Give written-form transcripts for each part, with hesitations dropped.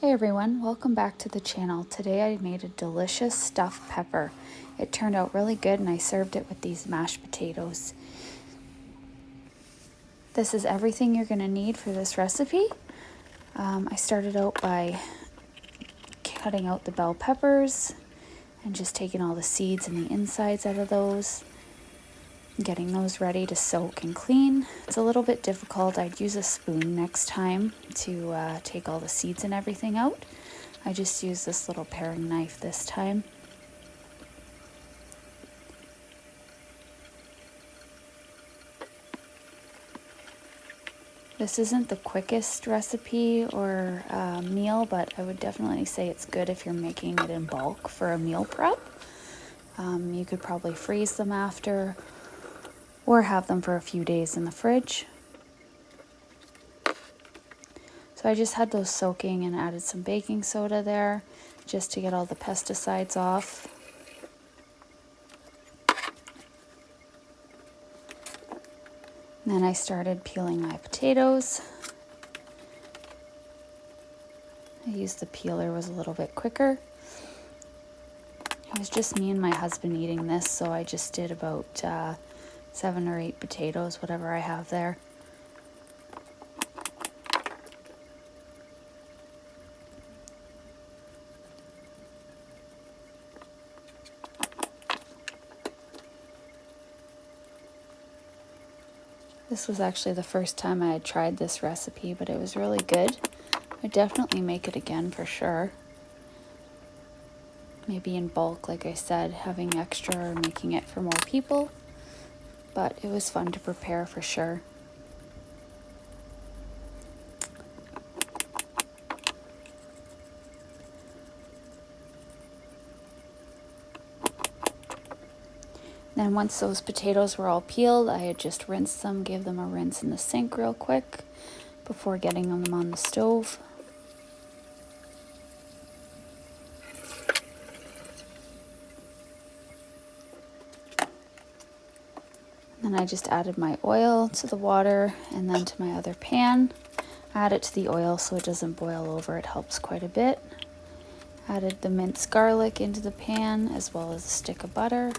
Hey everyone, welcome back to the channel. Today I made a delicious stuffed pepper. It turned out really good and I served it with these mashed potatoes. This is everything you're going to need for this recipe. I started out by cutting out the bell peppers and just taking all the seeds and the insides out of those. Getting those ready to soak and clean. It's a little bit difficult. I'd use a spoon next time to take all the seeds and everything out. I just used this little paring knife this time. This isn't the quickest recipe or meal, but I would definitely say it's good if you're making it in bulk for a meal prep. You could probably freeze them after or have them for a few days in the fridge. So I just had those soaking and added some baking soda there just to get all the pesticides off. And then I started peeling my potatoes. I used the peeler, was a little bit quicker. It was just me and my husband eating this, so I just did about 7 or 8 potatoes, whatever I have there. This was actually the first time I had tried this recipe, but it was really good. I'd definitely make it again for sure. Maybe in bulk, like I said, having extra or making it for more people. But it was fun to prepare for sure. Then once those potatoes were all peeled, I had just rinsed them, gave them a rinse in the sink real quick before getting them on the stove. Then I just added my oil to the water and then to my other pan. Add it to the oil so it doesn't boil over, it helps quite a bit. Added the minced garlic into the pan as well as a stick of butter.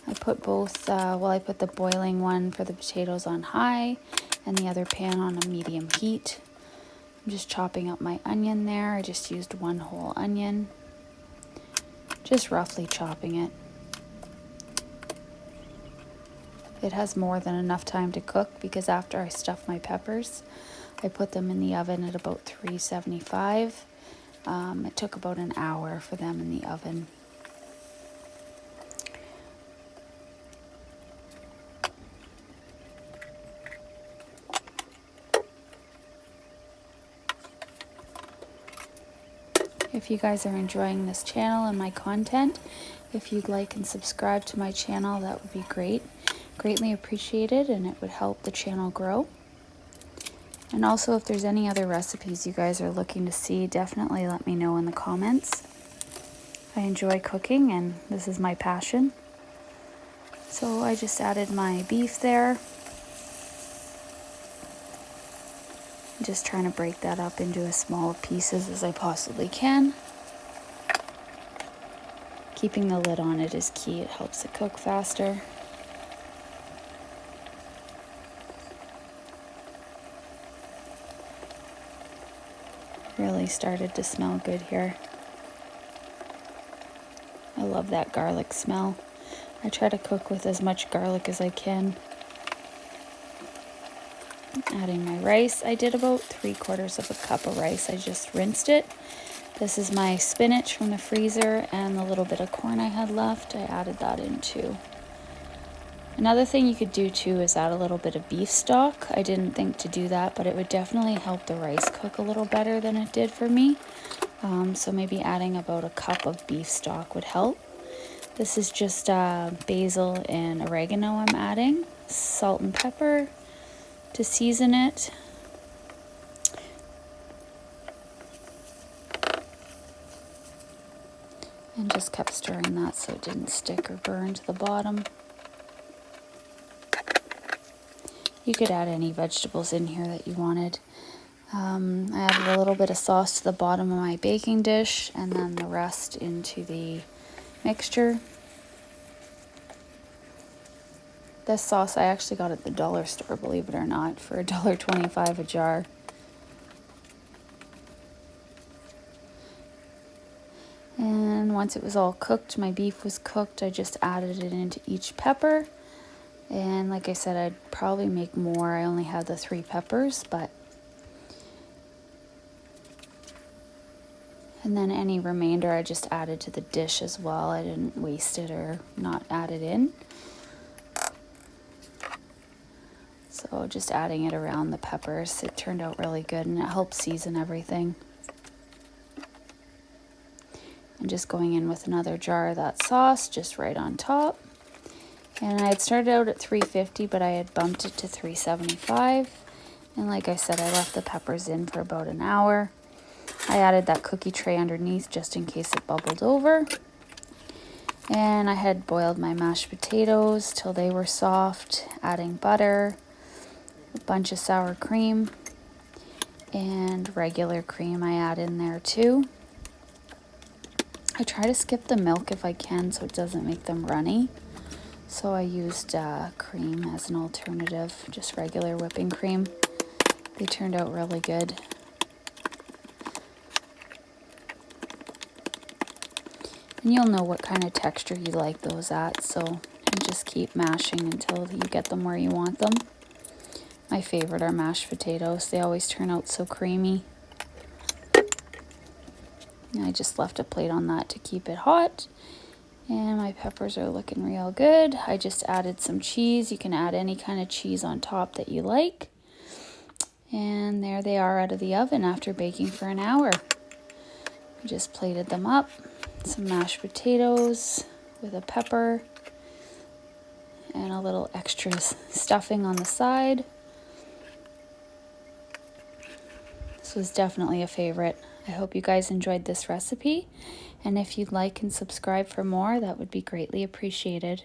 I put both, I put the boiling one for the potatoes on high and the other pan on a medium heat. I'm just chopping up my onion there. I just used 1 whole onion. Just roughly chopping it. It has more than enough time to cook because after I stuff my peppers, I put them in the oven at about 375. It took about an hour for them in the oven. If you guys are enjoying this channel and my content, if you'd like and subscribe to my channel, that would be great. Greatly appreciated, and it would help the channel grow. And also, if there's any other recipes you guys are looking to see, definitely let me know in the comments. I enjoy cooking and this is my passion. So I just added my beef there. Just trying to break that up into as small pieces as I possibly can. Keeping the lid on it is key. It helps it cook faster. Really started to smell good here. I love that garlic smell. I try to cook with as much garlic as I can. Adding my rice. I did about 3/4 cup of rice. I just rinsed it. This is my spinach from the freezer and the little bit of corn I had left. I added that in too. Another thing you could do too is add a little bit of beef stock. I didn't think to do that, but it would definitely help the rice cook a little better than it did for me. So maybe adding about a cup of beef stock would help. This is just basil and oregano I'm adding. Salt and pepper to season it. And just kept stirring that so it didn't stick or burn to the bottom. You could add any vegetables in here that you wanted. I added a little bit of sauce to the bottom of my baking dish and then the rest into the mixture. This sauce I actually got at the dollar store, believe it or not, for $1.25 a jar. And once it was all cooked, my beef was cooked, I just added it into each pepper. And like I said, I'd probably make more. I only had the 3 peppers, but... And then any remainder I just added to the dish as well. I didn't waste it or not add it in. So just adding it around the peppers, it turned out really good and it helps season everything. And just going in with another jar of that sauce, just right on top. And I had started out at 350, but I had bumped it to 375. And like I said, I left the peppers in for about an hour. I added that cookie tray underneath just in case it bubbled over. And I had boiled my mashed potatoes till they were soft, adding butter, a bunch of sour cream, and regular cream I add in there too. I try to skip the milk if I can so it doesn't make them runny. So I used cream as an alternative, just regular whipping cream. They turned out really good. And you'll know what kind of texture you like those at, so you just keep mashing until you get them where you want them. My favorite are mashed potatoes. They always turn out so creamy. And I just left a plate on that to keep it hot. And my peppers are looking real good. I just added some cheese. You can add any kind of cheese on top that you like. And there they are out of the oven after baking for an hour. I just plated them up. Some mashed potatoes with a pepper and a little extra stuffing on the side. This was definitely a favorite. I hope you guys enjoyed this recipe, and if you'd like and subscribe for more, that would be greatly appreciated.